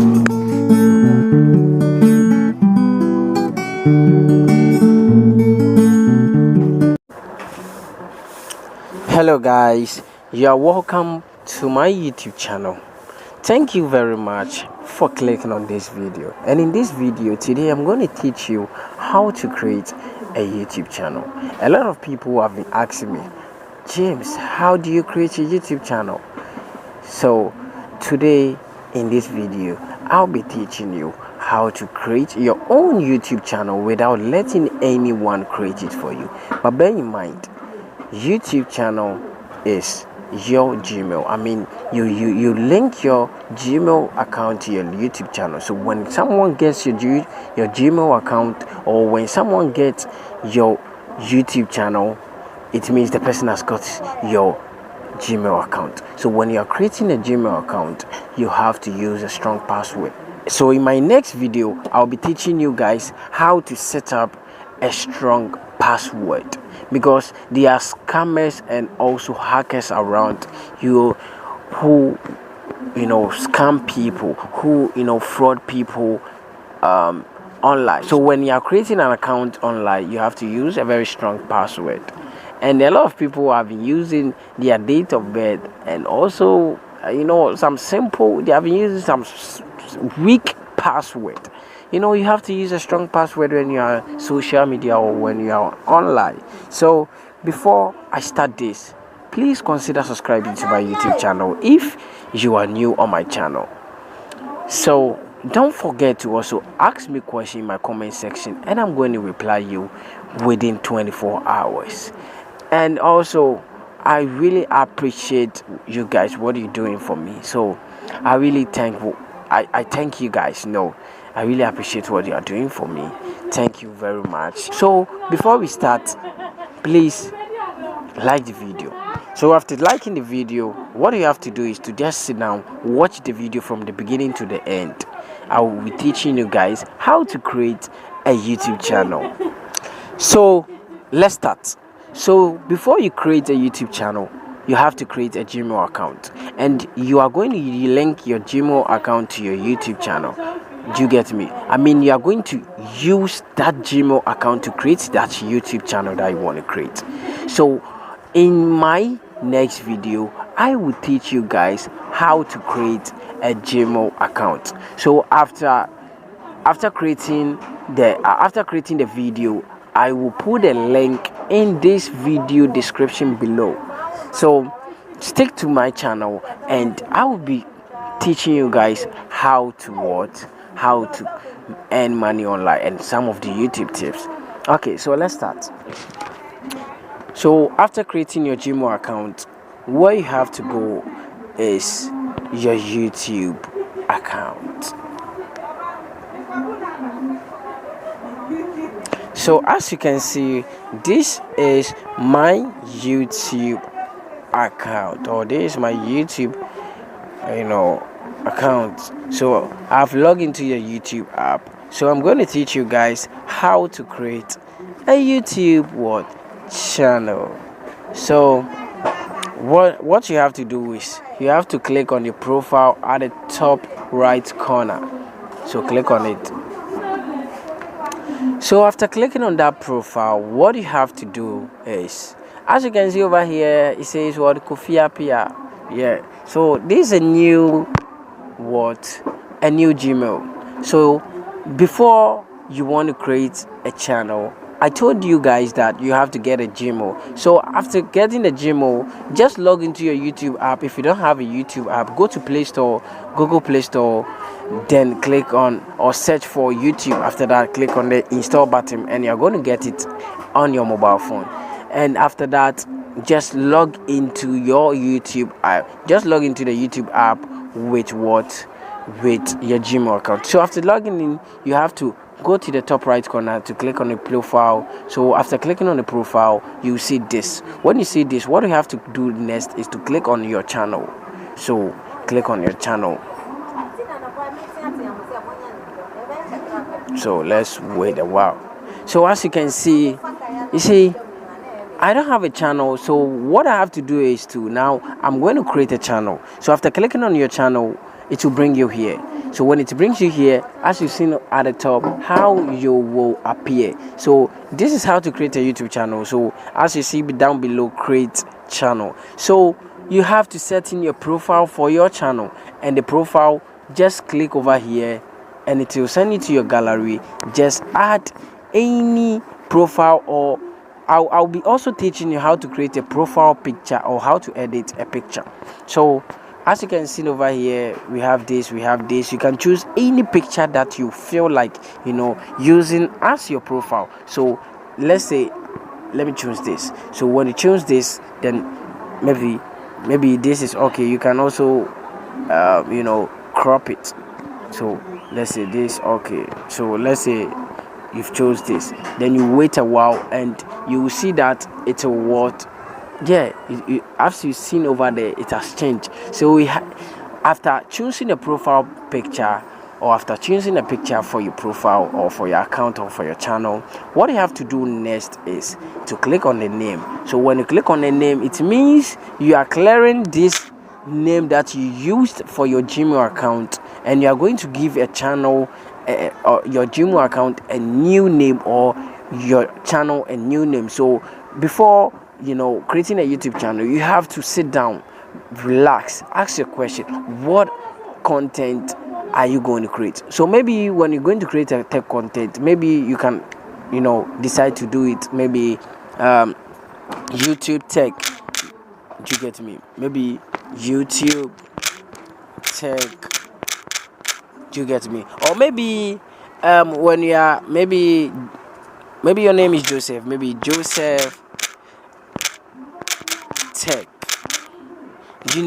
Hello guys, you are welcome to my YouTube channel. Thank you very much for clicking on this video. And in this video today I'm going to teach you how to create a YouTube channel. A lot of people have been asking me, James, how do you create a YouTube channel? So today in this video I'll be teaching you how to create your own YouTube channel without letting anyone create it for you. But bear in mind, YouTube channel is your Gmail. I mean, you link your Gmail account to your YouTube channel. So when someone gets your Gmail account, or when someone gets your YouTube channel, it means the person has got your Gmail account. So when you are creating a Gmail account, you have to use a strong password. So in my next video, I'll be teaching you guys how to set up a strong password, because there are scammers and also hackers around you who scam people, who fraud people online. So when you are creating an account online, you have to use a very strong password. And a lot of people have been using their date of birth, and also some simple, they have been using some weak password. You have to use a strong password when you are social media or when you are online. So before I start this, please consider subscribing to my YouTube channel if you are new on my channel. So don't forget to also ask me questions in my comment section, and I'm going to reply you within 24 hours. And also, I really appreciate you guys, what you're doing for me. So I really I thank you guys. I really appreciate what you are doing for me. Thank you very much. So before we start, please like the video. So after liking the video, what you have to do is to just sit down, watch the video from the beginning to the end. I will be teaching you guys how to create a YouTube channel. So let's start. So before you create a YouTube channel, you have to create a Gmail account, and you are going to link your Gmail account to your YouTube channel. Do you get me? I mean, you are going to use that Gmail account to create that YouTube channel that you want to create. So in my next video, I will teach you guys how to create a Gmail account. So after creating the video, I will put a link in this video description below. So stick to my channel, and I will be teaching you guys how to earn money online and some of the YouTube tips. Okay, so let's start. So after creating your Gmail account, where you have to go is your YouTube account. So as you can see, this is my YouTube account, or this is my YouTube account. So I've logged into your YouTube app. So I'm going to teach you guys how to create a YouTube channel. So what you have to do is you have to click on the profile at the top right corner. So click on it. So after clicking on that profile, what you have to do is, as you can see over here, it says what Kofia Pia. Yeah. So this is a new Gmail. So before you want to create a channel, I told you guys that you have to get a Gmail. So after getting the Gmail, just log into your YouTube app. If you don't have a YouTube app, go to Play Store, Google Play Store, then click on or search for YouTube. After that, click on the install button, and you're going to get it on your mobile phone. And after that, just log into your YouTube app. Just log into the YouTube app with your Gmail account. So after logging in, you have to go to the top right corner to click on the profile. So after clicking on the profile, you see this. When you see this, what you have to do next is to click on your channel. So click on your channel. So let's wait a while. So as you can see, I don't have a channel. So what I have to do is I'm going to create a channel. So after clicking on your channel, it will bring you here. So when it brings you here, as you've seen at the top, how you will appear. So this is how to create a YouTube channel. So as you see down below, create channel. So you have to set in your profile for your channel, and the profile, just click over here and it will send you to your gallery. Just add any profile, or I'll be also teaching you how to create a profile picture or how to edit a picture. So as you can see over here, we have this. You can choose any picture that you feel like using as your profile. So let's say, let me choose this. So when you choose this, then maybe this is okay. You can also crop it. So let's say this, okay. So let's say you've chose this, then you wait a while and you will see that it will what, as you've seen over there, it has changed. So after choosing a profile picture, or after choosing a picture for your profile or for your account or for your channel, what you have to do next is to click on the name. So when you click on the name, it means you are clearing this name that you used for your Gmail account, and you are going to give a channel or your Gmail account a new name, or your channel a new name. So before creating a YouTube channel, you have to sit down, relax, ask your question: what content are you going to create? So maybe when you're going to create a tech content, maybe you can decide to do it, maybe YouTube tech. Do you get me? Maybe YouTube tech. Do you get me? Or maybe when you are, maybe your name is Joseph, maybe Joseph tech. Do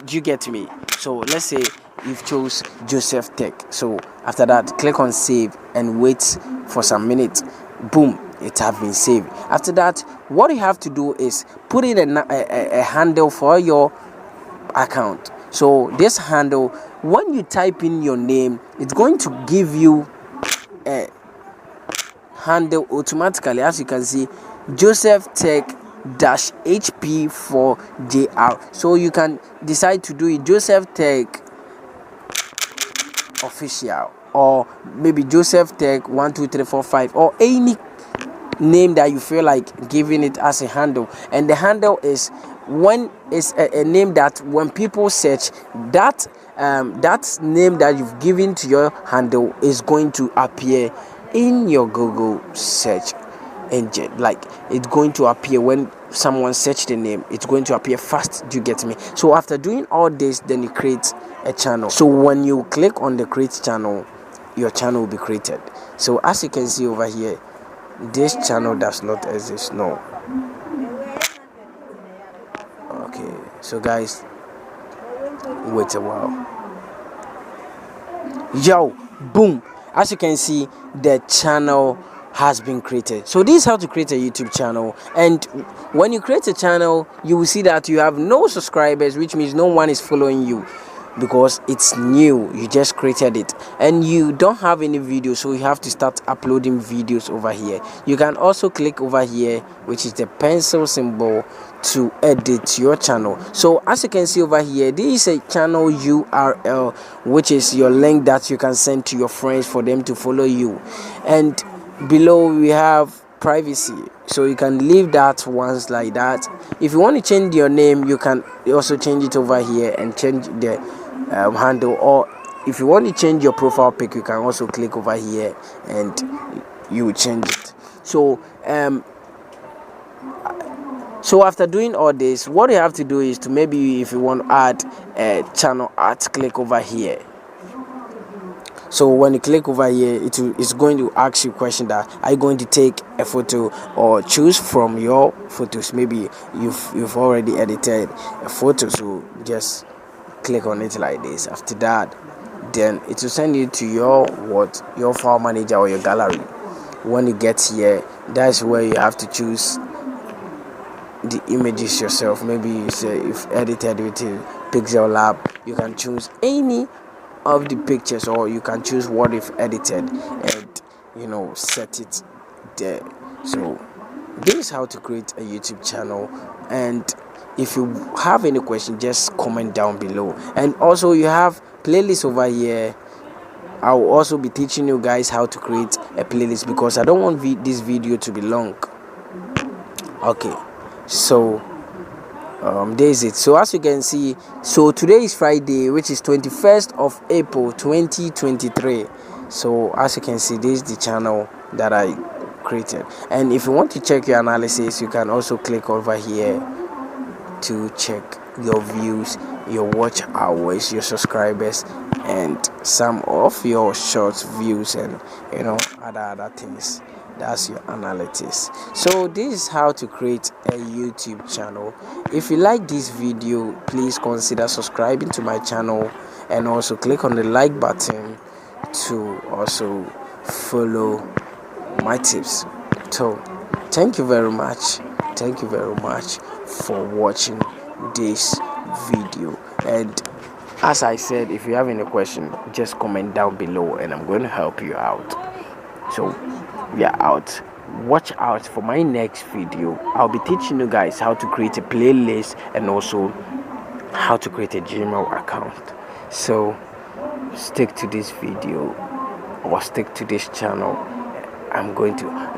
you get me? So let's say you've chose Joseph tech. So after that, click on save and wait for some minutes. Boom, it has been saved. After that, what you have to do is put in a handle for your account. So this handle, when you type in your name, it's going to give you a handle automatically. As you can see, Joseph Tech -HP for JR. So you can decide to do it Joseph Tech official, or maybe Joseph Tech 12345, or any name that you feel like giving it as a handle. And the handle is a name that when people search that, that name that you've given to your handle is going to appear in your Google search engine. Like, it's going to appear when someone search the name, it's going to appear fast. Do you get me? So after doing all this, then you create a channel. So when you click on the create channel, your channel will be created. So as you can see over here, this channel does not exist. No. Okay, so guys, wait a while. Yo, boom, as you can see, the channel has been created. So this is how to create a YouTube channel. And when you create a channel, you will see that you have no subscribers, which means no one is following you, because it's new. You just created it and you don't have any videos, so you have to start uploading videos over here. You can also click over here, which is the pencil symbol, to edit your channel. So as you can see over here, this is a channel URL, which is your link that you can send to your friends for them to follow you. And below we have privacy, so you can leave that once like that. If you want to change your name, you can also change it over here and change the handle. Or if you want to change your profile pic, you can also click over here and you will change it. So after doing all this, what you have to do is to, maybe if you want to add a channel art, click over here. So when you click over here, it's going to ask you a question that, are you going to take a photo or choose from your photos? Maybe you've already edited a photo, so just click on it like this. After that, then it will send you to your file manager or your gallery. When you get here, that's where you have to choose the images yourself. Maybe you say if edited with a Pixel Lab, you can choose any of the pictures, or you can choose what if edited and set it there. So this is how to create a YouTube channel. And if you have any question, just comment down below. And also, you have playlists over here. I will also be teaching you guys how to create a playlist, because I don't want this video to be long. Okay, so there is it. So as you can see, so today is Friday, which is 21st of April 2023. So as you can see, this is the channel that I created. And if you want to check your analysis, you can also click over here to check your views, your watch hours, your subscribers, and some of your short views, and other things. That's your analytics. So this is how to create a YouTube channel. If you like this video, please consider subscribing to my channel, and also click on the like button to also follow my tips. So thank you very much for watching this video. And as I said, if you have any question, just comment down below and I'm going to help you out. So we are out. Watch out for my next video. I'll be teaching you guys how to create a playlist and also how to create a Gmail account. So stick to this video or stick to this channel.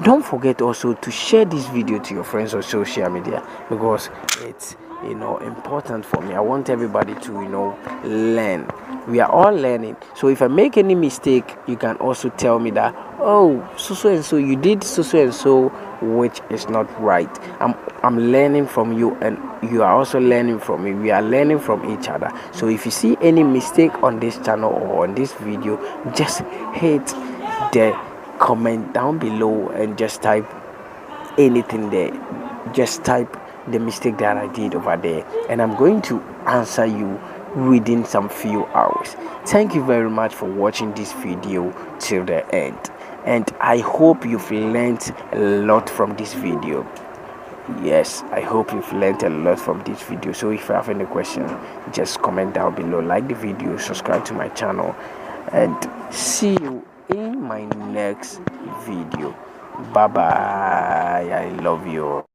Don't forget also to share this video to your friends on social media, because it's important for me. I want everybody to learn. We are all learning. So if I make any mistake, you can also tell me that, oh, so and so you did so and so, which is not right. I'm learning from you, and you are also learning from me. We are learning from each other. So if you see any mistake on this channel or on this video, just hit the comment down below and just type anything there. Just type the mistake that I did over there, and I'm going to answer you within some few hours. Thank you very much for watching this video till the end, and I hope you've learned a lot from this video. Yes, I hope you've learned a lot from this video. So if you have any question, just comment down below, like the video, subscribe to my channel, and see you in my next video. Bye bye. I love you.